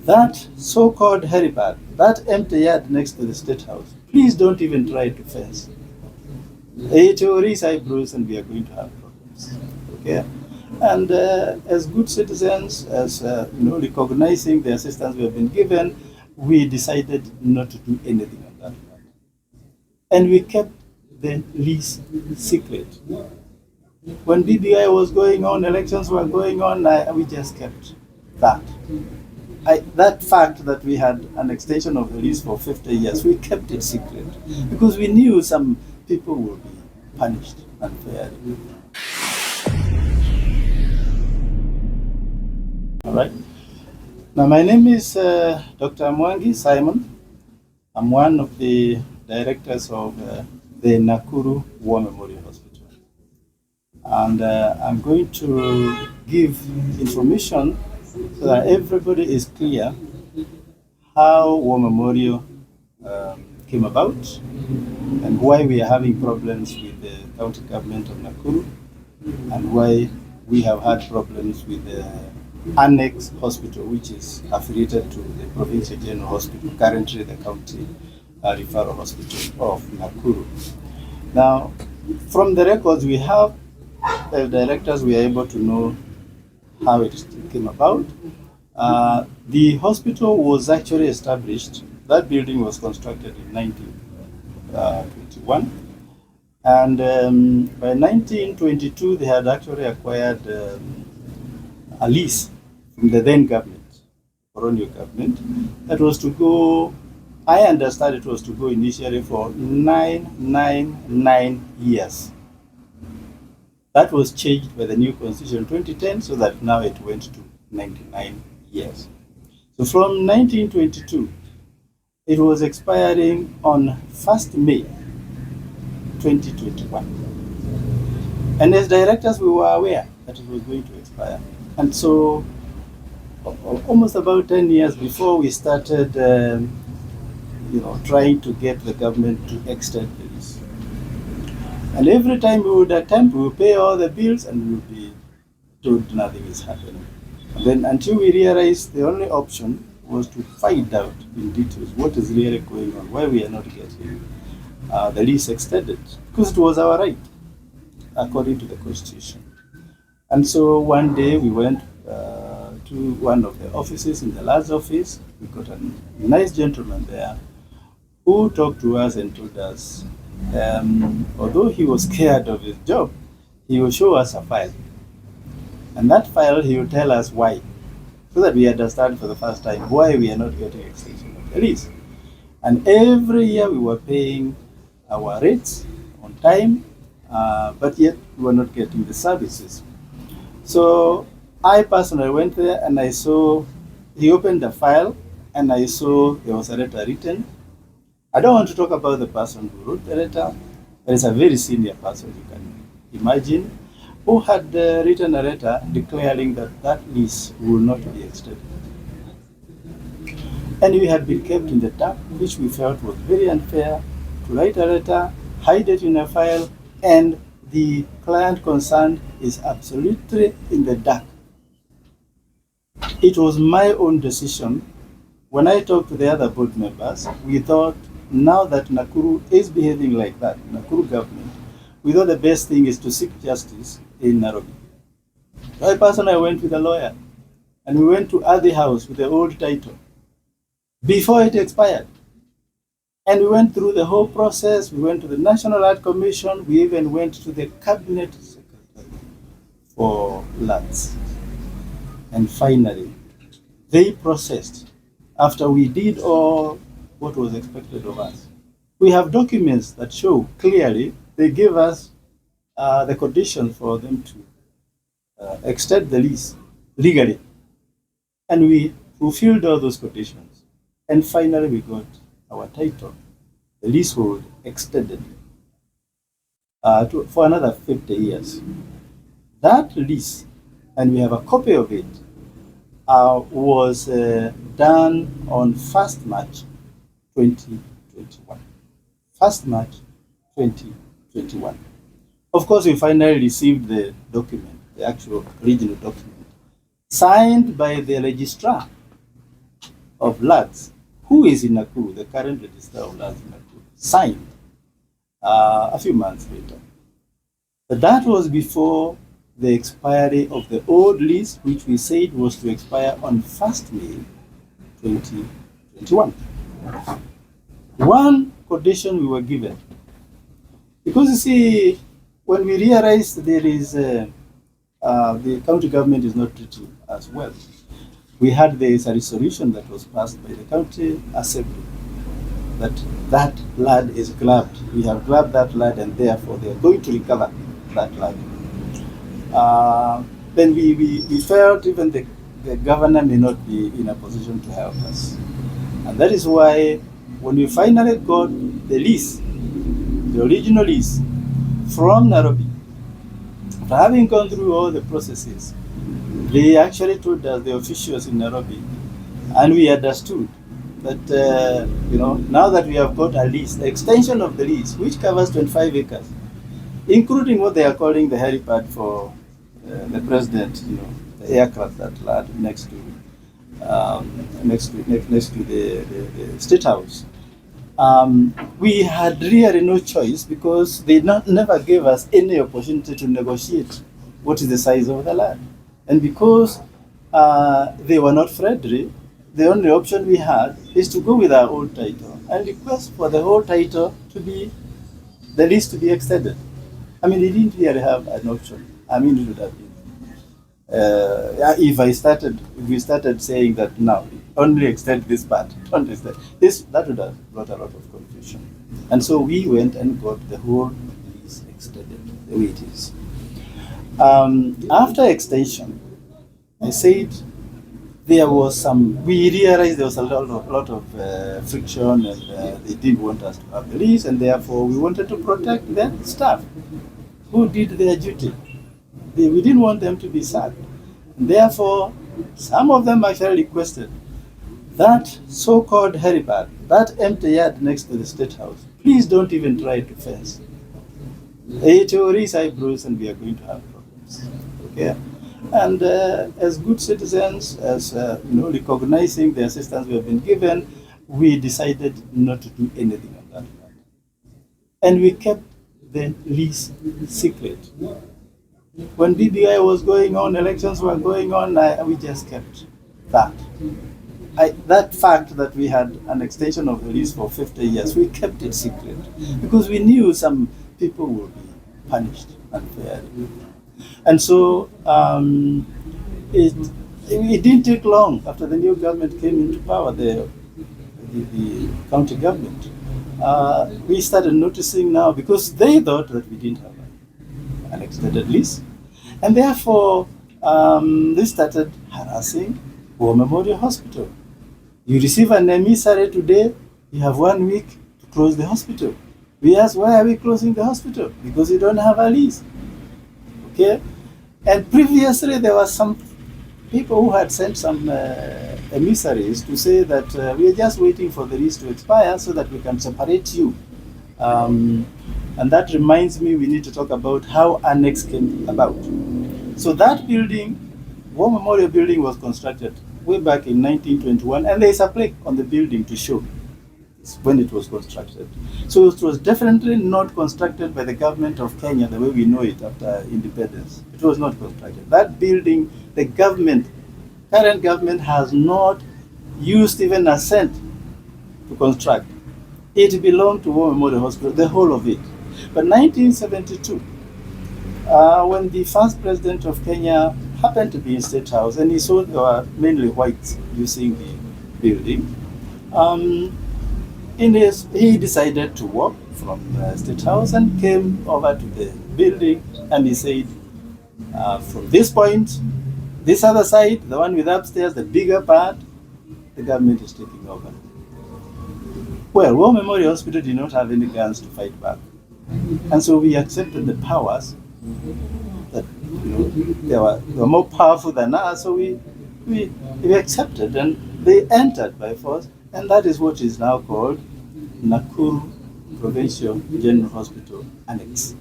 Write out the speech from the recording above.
That so-called helipad, that empty yard next to the State House, please don't even try to fence. It will raise eyebrows and we are going to have problems. Okay? And as good citizens, as recognizing the assistance we have been given, we decided not to do anything on that matter. And we kept the lease secret. When BBI was going on, elections were going on, we just kept that. That fact that we had an extension of the lease for 50 years, we kept it secret because we knew some people will be punished unfairly. All right. Now, my name is Dr. Mwangi Simon. I'm one of the directors of the Nakuru War Memorial Hospital. And I'm going to give information so that everybody is clear how War Memorial came about and why we are having problems with the county government of Nakuru and why we have had problems with the annex hospital, which is affiliated to the Provincial General Hospital, currently the county referral hospital of Nakuru. Now, from the records we have, the directors were able to know how it came about. The hospital was actually established, that building was constructed in 1921. And by 1922, they had actually acquired a lease from the then government, colonial government, that was to go, I understand it was to go initially for 999 years. That was changed by the new constitution in 2010, so that now it went to 99 years. So from 1922, it was expiring on 1st May 2021. And as directors, we were aware that it was going to expire. And so almost about 10 years before we started trying to get the government to extend the lease. And every time we would attempt, we would pay all the bills and we would be told nothing is happening. And then until we realized the only option was to find out in details what is really going on, why we are not getting the lease extended, because it was our right according to the Constitution. And so one day we went to one of the offices in the last office. We got a nice gentleman there who talked to us and told us, although he was scared of his job, he will show us a file. And that file, he will tell us why, so that we understand for the first time why we are not getting extension of the lease. And every year we were paying our rates on time, but yet we were not getting the services. So I personally went there and I saw, he opened the file and I saw there was a letter written. I don't want to talk about the person who wrote the letter, but it's a very senior person, you can imagine, who had written a letter declaring that that lease will not be extended. And we had been kept in the dark, which we felt was very unfair, to write a letter, hide it in a file, and the client concerned is absolutely in the dark. It was my own decision. When I talked to the other board members, we thought, now that Nakuru is behaving like that, Nakuru government, we thought the best thing is to seek justice in Nairobi. So I personally went with a lawyer, and we went to Adi House with the old title before it expired. And we went through the whole process. We went to the National Art Commission. We even went to the Cabinet Secretary for lands. And finally, they processed after we did all what was expected of us. We have documents that show clearly they gave us the conditions for them to extend the lease legally. And we fulfilled all those conditions. And finally, we got our title. The leasehold extended for another 50 years. That lease, and we have a copy of it, was done on 1st March 2021. 1st March 2021. Of course, we finally received the document, the actual original document, signed by the registrar of lands, who is in Nakuru, the current registrar of lands in Nakuru, signed a few months later. But that was before the expiry of the old lease, which we said was to expire on 1st May 2021. One condition we were given, because you see, when we realized there is the county government is not treating us well, we had a resolution that was passed by the county assembly that land is grabbed. We have grabbed that land, and therefore they are going to recover that land. Then we felt even the governor may not be in a position to help us. And that is why when we finally got the lease, the original lease from Nairobi, after having gone through all the processes, they actually told us, the officials in Nairobi, and we understood that, now that we have got a lease, the extension of the lease, which covers 25 acres, including what they are calling the helipad for the president, the aircraft that land next to the State House. We had really no choice, because they never gave us any opportunity to negotiate what is the size of the land. And because they were not friendly, the only option we had is to go with our old title and request for the whole title to be, the lease to be extended. I mean, they didn't really have an option. I mean, it would have been. If we started saying that now only extend this part, don't extend this, that would have brought a lot of confusion. And so we went and got the whole lease extended the way it is. After extension, I said there was we realized there was a lot of friction, and they didn't want us to have the lease, and therefore we wanted to protect their staff who did their duty. We didn't want them to be sacked. And therefore, some of them actually requested that so-called helipad, that empty yard next to the State House, please don't even try to fence. It will raise eyebrows, and we are going to have problems. Okay? And as good citizens, as recognizing the assistance we have been given, we decided not to do anything on that land. And we kept the lease secret. When BBI was going on, elections were going on, we just kept that. That fact that we had an extension of the lease for 50 years, we kept it secret, because we knew some people would be punished unfairly. And so it didn't take long after the new government came into power, the county government. We started noticing now, because they thought that we didn't have an extended lease, and therefore they started harassing War Memorial Hospital. You receive an emissary today, you have 1 week to close the hospital. We asked, why are we closing the hospital? Because you don't have a lease. Okay? And previously there were some people who had sent some emissaries to say that we are just waiting for the lease to expire so that we can separate you. And that reminds me, we need to talk about how Annex came about. So that building, War Memorial Building, was constructed way back in 1921, and there is a plaque on the building to show when it was constructed. So it was definitely not constructed by the government of Kenya the way we know it after independence. It was not constructed. That building, the current government has not used even a cent to construct. It belonged to War Memorial Hospital, the whole of it. But 1972, when the first president of Kenya happened to be in State House, and he saw there were mainly whites using the building, he decided to walk from the State House and came over to the building, and he said, from this point, this other side, the one with upstairs, the bigger part, the government is taking over. Well, War Memorial Hospital did not have any guns to fight back. And so we accepted the powers that they were more powerful than us, so we accepted, and they entered by force, and that is what is now called Nakuru Provincial General Hospital Annex.